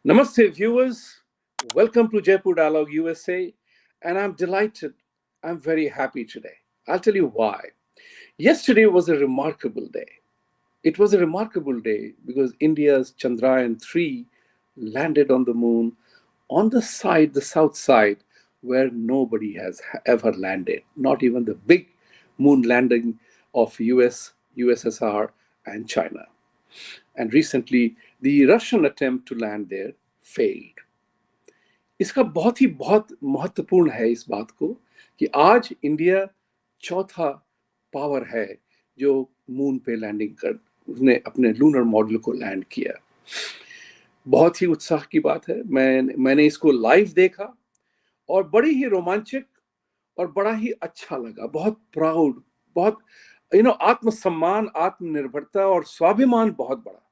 Namaste, viewers. Welcome to Jaipur Dialogue USA. And I'm delighted. I'm very happy today. I'll tell you why. Yesterday was a remarkable day. It was a remarkable day because India's Chandrayaan 3 landed on the moon on the south side, where nobody has ever landed, not even the big moon landing of USSR, and China. And recently, the Russian attempt to land there failed. इसका बहुत महत्वपूर्ण है इस बात को कि आज India चौथा पावर है जो मून पे लैंडिंग कर उसने अपने लूनर मॉड्यूल को लैंड किया। बहुत ही उत्साह की बात है। मैंने इसको लाइव देखा और बड़ी ही रोमांचक और बड़ा ही अच्छा लगा। बहुत प्राउड, बहुत आत्मसम्मान, आत्मनिर्भरता और स्वाभिमान बहुत बड़ा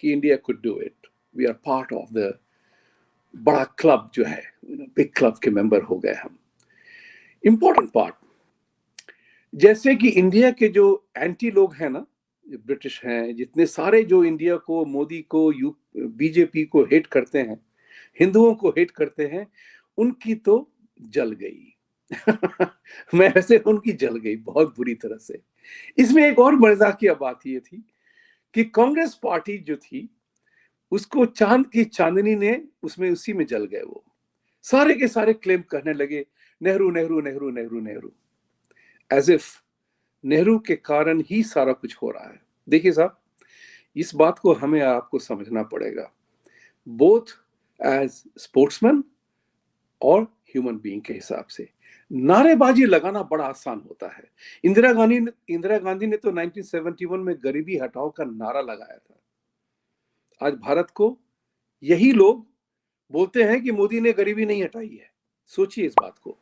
कि India could do it. We are part of the बड़ा क्लब जो है, बिग क्लब के मेंबर हो गए हम। इंपॉर्टेंट पार्ट, जैसे कि इंडिया के जो एंटी लोग हैं ना, ब्रिटिश हैं, जितने सारे जो इंडिया को, मोदी को, बीजेपी को हेट करते हैं, हिंदुओं को हेट करते हैं, उनकी तो जल गई। मैं ऐसे उनकी जल गई बहुत बुरी तरह से। इसमें एक और मजाकिया बात ये थी कि कांग्रेस पार्टी जो थी उसको चांद की चांदनी ने उसमें उसी में जल गए। वो सारे के सारे क्लेम करने लगे नेहरू नेहरू नेहरू नेहरू नेहरू, एज इफ नेहरू के कारण ही सारा कुछ हो रहा है। देखिए साहब, इस बात को हमें आपको समझना पड़ेगा, बोथ एज स्पोर्ट्समैन और ह्यूमन बीइंग के हिसाब से। नारेबाजी लगाना बड़ा आसान होता है। इंदिरा गांधी ने तो 1971 में गरीबी हटाओ का नारा लगाया था। आज भारत को यही लोग बोलते हैं कि मोदी ने गरीबी नहीं हटाई है। सोचिए इस बात को।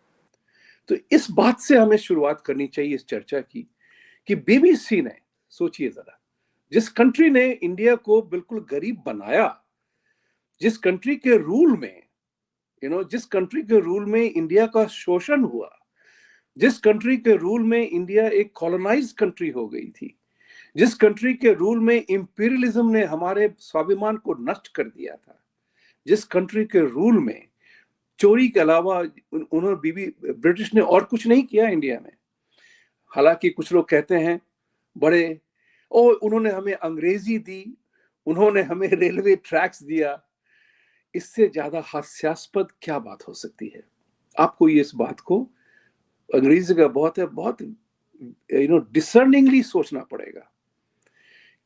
तो इस बात से हमें शुरुआत करनी चाहिए इस चर्चा की कि बीबीसी ने, सोचिए जरा, जिस कंट्री ने इंडिया को बिल्कुल गरीब बनाया, जिस कंट्री के रूल में जिस कंट्री के रूल में इंडिया का शोषण हुआ, जिस कंट्री के रूल में इंडिया एक कॉलोनाइज्ड कंट्री हो गई थी, जिस कंट्री के रूल में इंपीरियलिज्म ने हमारे स्वाभिमान को नष्ट कर दिया था, जिस कंट्री के रूल में चोरी के अलावा उन्होंने ब्रिटिश ने और कुछ नहीं किया इंडिया में। हालांकि कुछ लोग कहते हैं बड़े उन्होंने हमें अंग्रेजी दी, उन्होंने हमें रेलवे ट्रैक्स दिया। इससे ज्यादा हास्यास्पद क्या बात हो सकती है? आपको ये इस बात को, अंग्रेजी का बहुत डिसर्निंगली सोचना पड़ेगा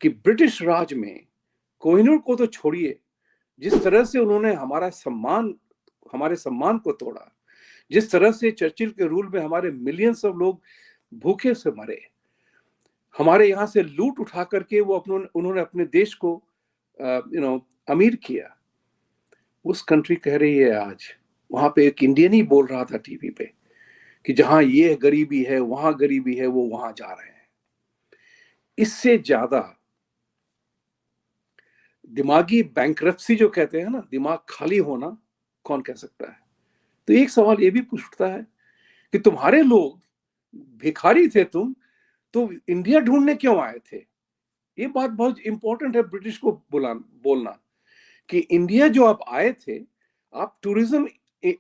कि ब्रिटिश राज में कोहिनूर को तो छोड़िए, जिस तरह से उन्होंने हमारे सम्मान को तोड़ा, जिस तरह से चर्चिल के रूल में हमारे मिलियंस ऑफ लोग भूखे से मरे, हमारे यहाँ से लूट उठा करके उन्होंने अपने देश को अमीर किया। उस कंट्री कह रही है आज, वहां पे एक इंडियन ही बोल रहा था टीवी पे कि जहां ये गरीबी है, वहां गरीबी है, वो वहां जा रहे हैं। इससे ज्यादा दिमागी बैंकरप्सी जो कहते हैं ना, दिमाग खाली होना, कौन कह सकता है? तो एक सवाल ये भी पूछता है कि तुम्हारे लोग भिखारी थे, तुम तो इंडिया ढूंढने क्यों आए थे? ये बात बहुत इंपॉर्टेंट है ब्रिटिश को बोलना कि इंडिया जो आप आए थे, आप टूरिज्म,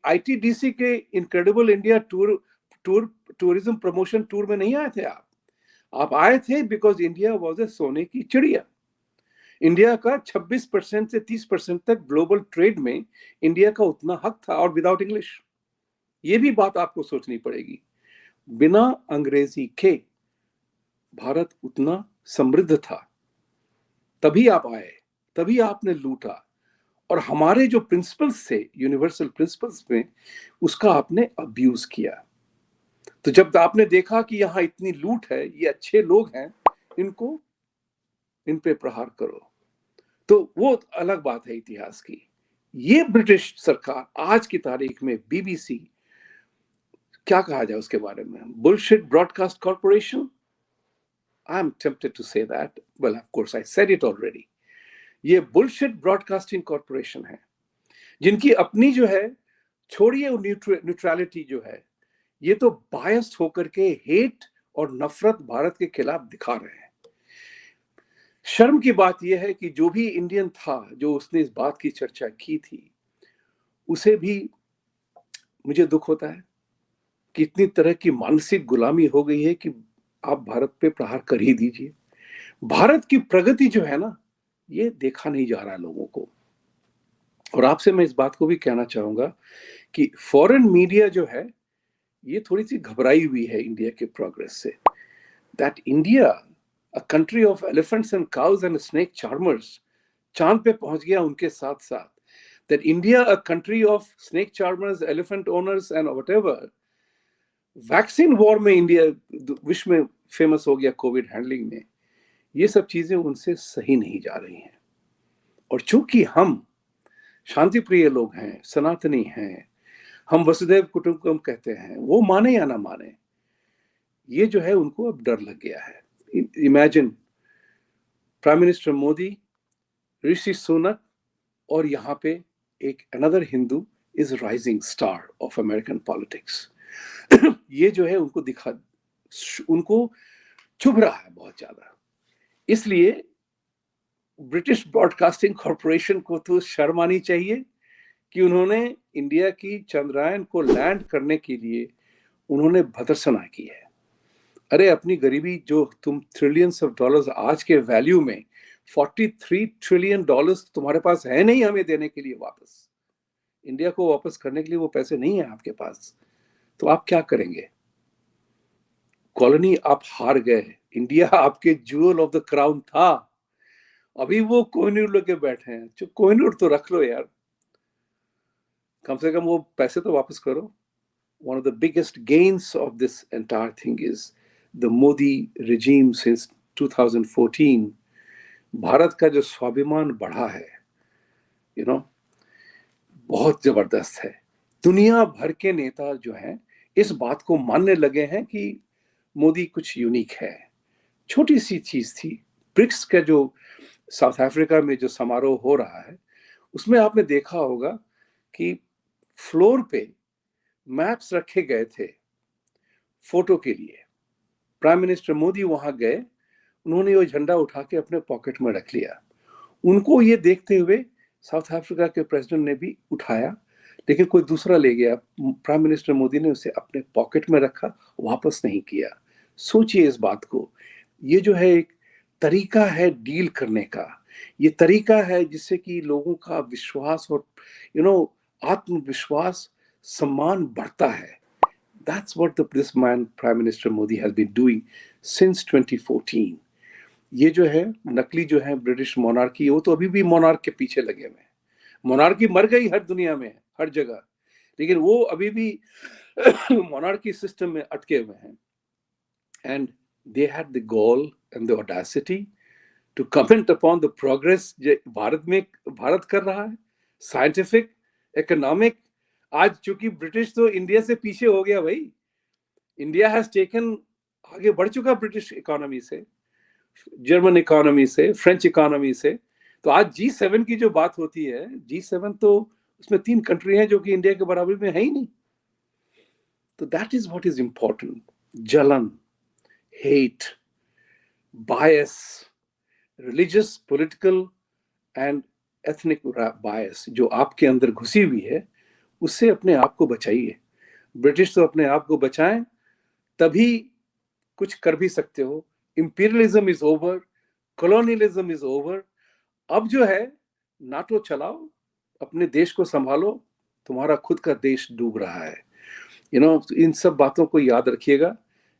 आईटीडीसी के incredible India tourism promotion tour में नहीं आए थे। आप आए थे बिकॉज इंडिया वॉज ए सोने की चिड़िया। इंडिया का 26% से 30% तक ग्लोबल ट्रेड में इंडिया का उतना हक था, और विदाउट इंग्लिश। ये भी बात आपको सोचनी पड़ेगी। बिना अंग्रेजी के भारत उतना समृद्ध था। तभी आप आए, तभी आपने लूटा, और हमारे जो प्रिंसिपल्स थे, यूनिवर्सल प्रिंसिपल्स में, उसका आपने अब्यूज किया। तो जब आपने देखा कि यहां इतनी लूट है, ये अच्छे लोग हैं, इन पे प्रहार करो, तो वो अलग बात है इतिहास की। ये ब्रिटिश सरकार आज की तारीख में, बीबीसी, क्या कहा जाए उसके बारे में? Bullshit broadcast corporation. I am tempted to say that. Well, of course I said it already. ये बुलशिट ब्रॉडकास्टिंग कॉर्पोरेशन है, जिनकी अपनी जो है, छोड़िए न्यूट्रलिटी जो है, ये तो बायस्ड होकर के हेट और नफरत भारत के खिलाफ दिखा रहे हैं। शर्म की बात यह है कि जो भी इंडियन था, जो उसने इस बात की चर्चा की थी, उसे भी मुझे दुख होता है कि इतनी तरह की मानसिक गुलामी हो गई है कि आप भारत पे प्रहार कर ही दीजिए। भारत की प्रगति जो है ना, ये देखा नहीं जा रहा है लोगों को। और आपसे मैं इस बात को भी कहना चाहूंगा कि फॉरेन मीडिया जो है, ये थोड़ी सी घबराई हुई है इंडिया के प्रोग्रेस से। That India, a country of elephants and cause and snake charmers, चांद पे पहुंच गया उनके साथ साथ। That India, a country of snake charmers, elephant owners and whatever, vaccine war में इंडिया विश्व में फेमस हो गया कोविड हैंडलिंग में। ये सब चीजें उनसे सही नहीं जा रही हैं। और चूंकि हम शांति प्रिय लोग हैं, सनातनी हैं, हम वसुधैव कुटुंबकम कहते हैं, वो माने या ना माने, ये जो है उनको अब डर लग गया है। Imagine prime minister Modi, Rishi Sunak, और यहाँ पे एक another Hindu is rising star of American politics. ये जो है उनको चुभ रहा है बहुत ज्यादा। इसलिए ब्रिटिश ब्रॉडकास्टिंग कॉरपोरेशन को तो शर्म आनी चाहिए कि उन्होंने इंडिया की चंद्रयान को लैंड करने के लिए उन्होंने भर्त्सना की है। अरे अपनी गरीबी, जो तुम ट्रिलियंस ऑफ डॉलर्स आज के वैल्यू में, 43 ट्रिलियन डॉलर्स तुम्हारे पास है नहीं हमें देने के लिए वापस, इंडिया को वापस करने के लिए वो पैसे नहीं है आपके पास, तो आप क्या करेंगे? कॉलोनी आप हार गए, इंडिया आपके ज्यूल ऑफ द क्राउन था, अभी वो कोहिनूर लेके बैठे हैं। जो कोहिनूर तो रख लो यार, कम से कम वो पैसे तो वापस करो। One of the biggest gains of this entire thing is the Modi regime since 2014. Bharat का जो स्वाभिमान बढ़ा है, you know, बहुत जबरदस्त है। दुनिया भर के नेता जो हैं इस बात को मानने लगे हैं कि मोदी कुछ यूनिक है। छोटी सी चीज थी, ब्रिक्स का जो साउथ अफ्रीका में जो समारोह हो रहा है, उसमें आपने देखा होगा कि फ्लोर पे मैप्स रखे गए थे फोटो के लिए। प्राइम मिनिस्टर मोदी वहां गए, उन्होंने वो झंडा उठा के अपने पॉकेट में रख लिया। उनको ये देखते हुए साउथ अफ्रीका के प्रेसिडेंट ने भी उठाया, लेकिन कोई दूसरा ले गया। प्राइम मिनिस्टर मोदी ने उसे अपने पॉकेट में रखा, वापस नहीं किया। सोचिए इस बात को। ये जो है एक तरीका है डील करने का, ये तरीका है जिससे कि लोगों का विश्वास और आत्मविश्वास, सम्मान बढ़ता है। That's what this man, Prime Minister Modi, has been doing since 2014. ये जो है नकली जो है ब्रिटिश मोनार्की, वो तो अभी भी मोनार्क के पीछे लगे हुए हैं। मोनार्की मर गई हर दुनिया में, हर जगह, लेकिन वो अभी भी मोनार्की सिस्टम में अटके हुए हैं। And they had the gall and the audacity to comment upon the progress जो भारत कर रहा है, साइंटिफिक, इकोनॉमिक। आज चूंकि ब्रिटिश तो इंडिया से पीछे हो गया भाई, इंडिया हैज टेकन, आगे बढ़ चुका ब्रिटिश इकोनॉमी से, जर्मन इकोनॉमी से, फ्रेंच इकोनॉमी से। तो आज G7 की जो बात होती है, G7 तो उसमें 3 कंट्री हैं जो कि इंडिया के बराबर में है ही नहीं। तो that is what is important. जलन, hate, bias, religious, political and ethnic bias जो आपके अंदर घुसी हुई है, उससे अपने आप को बचाइए। ब्रिटिश तो अपने आप को बचाएं, तभी कुछ कर भी सकते हो। Imperialism is over, colonialism is over. अब जो है नाटो चलाओ, अपने देश को संभालो, तुम्हारा खुद का देश डूब रहा है। इन सब बातों को याद रखिएगा।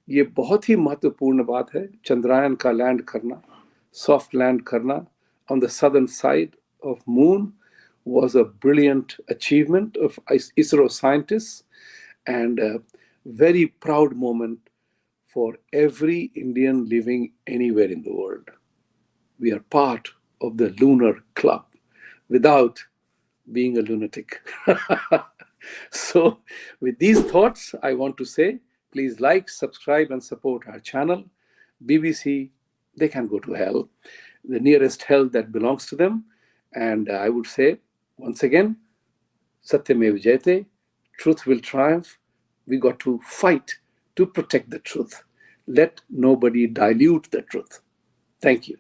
ये बहुत ही महत्वपूर्ण बात है, चंद्रयान का लैंड करना, सॉफ्ट लैंड करना on the southern side of moon was a brilliant achievement of ISRO scientists and a very proud moment for every Indian living anywhere in the world. We are part of the lunar club without being a lunatic. So with these thoughts, I want to say, please like, subscribe and support our channel. BBC, they can go to hell, the nearest hell that belongs to them. And I would say, once again, Satyamev Jayate, truth will triumph. We got to fight to protect the truth. Let nobody dilute the truth. Thank you.